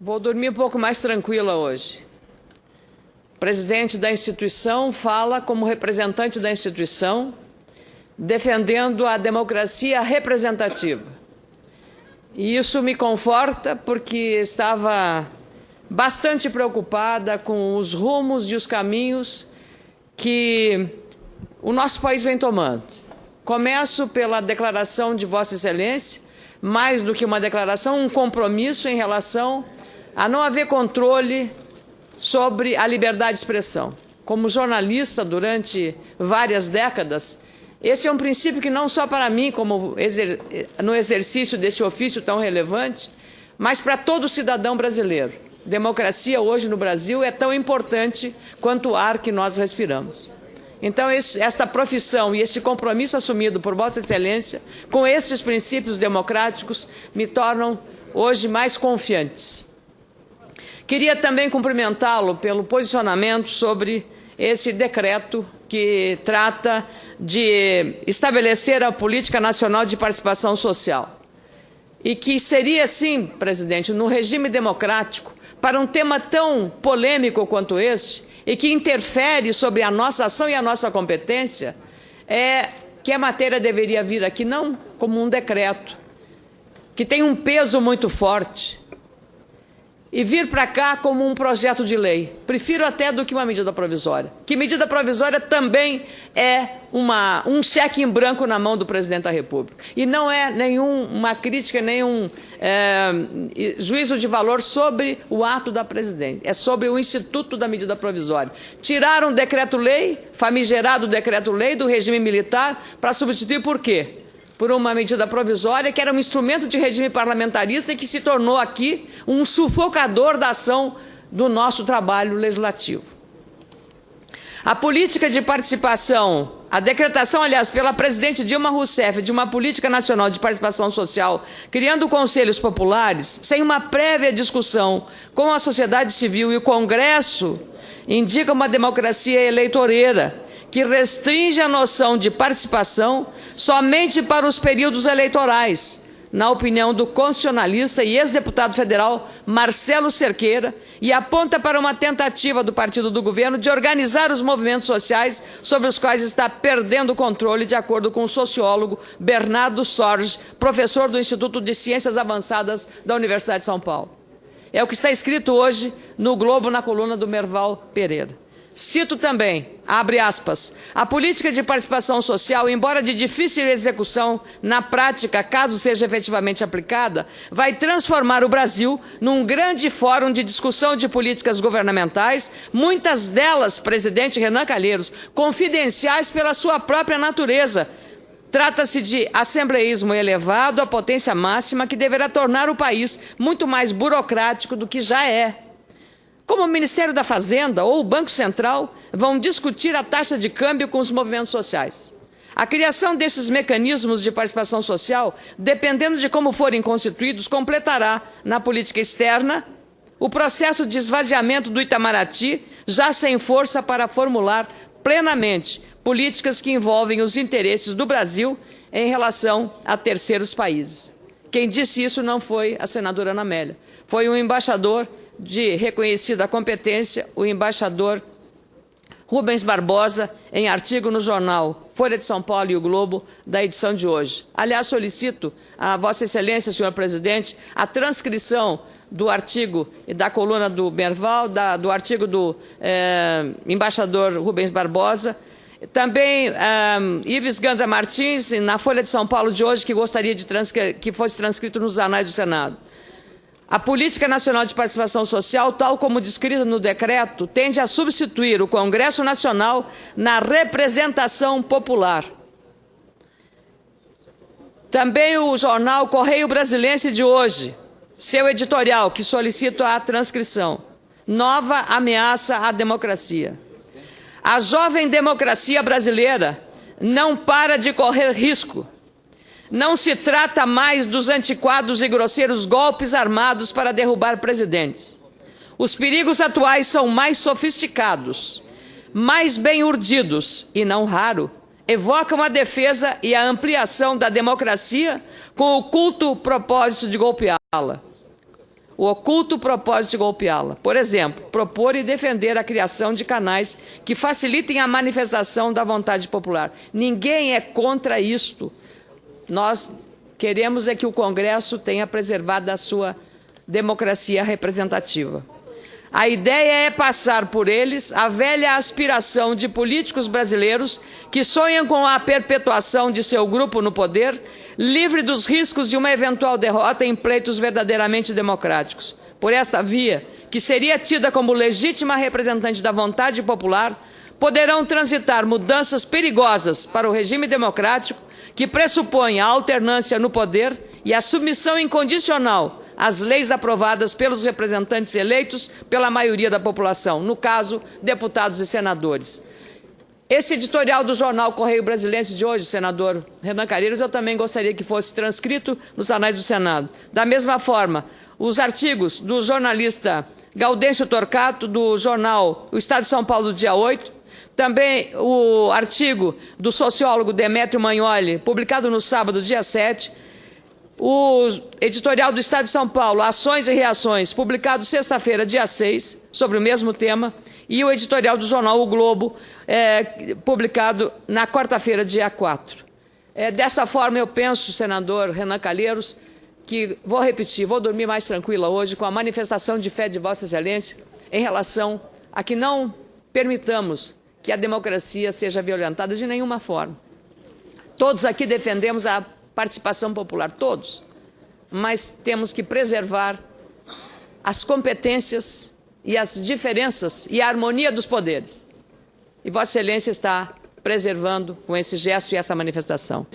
Vou dormir um pouco mais tranquila hoje. O presidente da instituição fala como representante da instituição, defendendo a democracia representativa. E isso me conforta porque estava bastante preocupada com os rumos e os caminhos que o nosso país vem tomando. Começo pela declaração de Vossa Excelência, mais do que uma declaração, um compromisso em relação a não haver controle sobre a liberdade de expressão. Como jornalista durante várias décadas, esse é um princípio que não só para mim, como no exercício desse ofício tão relevante, mas para todo cidadão brasileiro. Democracia hoje no Brasil é tão importante quanto o ar que nós respiramos. Então, esta profissão e este compromisso assumido por Vossa Excelência com estes princípios democráticos me tornam hoje mais confiantes. Queria também cumprimentá-lo pelo posicionamento sobre esse decreto que trata de estabelecer a Política Nacional de Participação Social. E que seria, sim, presidente, no regime democrático, para um tema tão polêmico quanto este, e que interfere sobre a nossa ação e a nossa competência, que a matéria deveria vir aqui não como um decreto, que tem um peso muito forte, e vir para cá como um projeto de lei. Prefiro até do que uma medida provisória. Que medida provisória também é um cheque em branco na mão do presidente da República. E não é nenhuma crítica, nenhum juízo de valor sobre o ato da presidente. É sobre o instituto da medida provisória. Tiraram o decreto-lei, famigerado decreto-lei do regime militar, para substituir por quê? Por uma medida provisória que era um instrumento de regime parlamentarista e que se tornou aqui um sufocador da ação do nosso trabalho legislativo. A política de participação, a decretação, aliás, pela presidente Dilma Rousseff de uma política nacional de participação social, criando conselhos populares, sem uma prévia discussão com a sociedade civil e o Congresso, indica uma democracia eleitoreira, que restringe a noção de participação somente para os períodos eleitorais, na opinião do constitucionalista e ex-deputado federal Marcelo Cerqueira, e aponta para uma tentativa do partido do governo de organizar os movimentos sociais sobre os quais está perdendo o controle, de acordo com o sociólogo Bernardo Sorge, professor do Instituto de Ciências Avançadas da Universidade de São Paulo. É o que está escrito hoje no Globo, na coluna do Merval Pereira. Cito também, abre aspas, a política de participação social, embora de difícil execução na prática, caso seja efetivamente aplicada, vai transformar o Brasil num grande fórum de discussão de políticas governamentais, muitas delas, presidente Renan Calheiros, confidenciais pela sua própria natureza. Trata-se de assembleísmo elevado à potência máxima que deverá tornar o país muito mais burocrático do que já é. Como o Ministério da Fazenda ou o Banco Central vão discutir a taxa de câmbio com os movimentos sociais. A criação desses mecanismos de participação social, dependendo de como forem constituídos, completará, na política externa, o processo de esvaziamento do Itamaraty, já sem força para formular plenamente políticas que envolvem os interesses do Brasil em relação a terceiros países. Quem disse isso não foi a senadora Ana Amélia, foi um embaixador de reconhecida competência, o embaixador Rubens Barbosa, em artigo no jornal Folha de São Paulo e o Globo, da edição de hoje. Aliás, solicito a Vossa Excelência, senhor presidente, a transcrição do artigo e da coluna do Merval, do artigo do embaixador Rubens Barbosa. Também Ives Gandra Martins, na Folha de São Paulo de hoje, que gostaria de que fosse transcrito nos anais do Senado. A Política Nacional de Participação Social, tal como descrita no decreto, tende a substituir o Congresso Nacional na representação popular. Também o jornal Correio Brasilense de hoje, seu editorial, que solicito a transcrição. Nova ameaça à democracia. A jovem democracia brasileira não para de correr risco. Não se trata mais dos antiquados e grosseiros golpes armados para derrubar presidentes. Os perigos atuais são mais sofisticados, mais bem urdidos e, não raro, evocam a defesa e a ampliação da democracia com o culto propósito de golpeá-la. o oculto propósito de golpeá-la. Por exemplo, propor e defender a criação de canais que facilitem a manifestação da vontade popular. Ninguém é contra isto. Nós queremos é que o Congresso tenha preservado a sua democracia representativa. A ideia é passar por eles a velha aspiração de políticos brasileiros que sonham com a perpetuação de seu grupo no poder, livre dos riscos de uma eventual derrota em pleitos verdadeiramente democráticos. Por esta via, que seria tida como legítima representante da vontade popular, poderão transitar mudanças perigosas para o regime democrático que pressupõe a alternância no poder e a submissão incondicional às leis aprovadas pelos representantes eleitos pela maioria da população, no caso, deputados e senadores. Esse editorial do jornal Correio Brasiliense de hoje, senador Renan Calheiros, eu também gostaria que fosse transcrito nos anais do Senado. Da mesma forma, os artigos do jornalista Gaudêncio Torquato, do jornal O Estado de São Paulo, do dia 8, também o artigo do sociólogo Demétrio Magnoli, publicado no sábado, dia 7, o editorial do Estado de São Paulo, Ações e Reações, publicado sexta-feira, dia 6, sobre o mesmo tema, e o editorial do jornal O Globo, publicado na quarta-feira, dia 4. Dessa forma, eu penso, senador Renan Calheiros, que, vou repetir, vou dormir mais tranquila hoje com a manifestação de fé de Vossa Excelência em relação a que não permitamos que a democracia seja violentada de nenhuma forma. Todos aqui defendemos a participação popular, todos, mas temos que preservar as competências e as diferenças e a harmonia dos poderes. E Vossa Excelência está preservando com esse gesto e essa manifestação.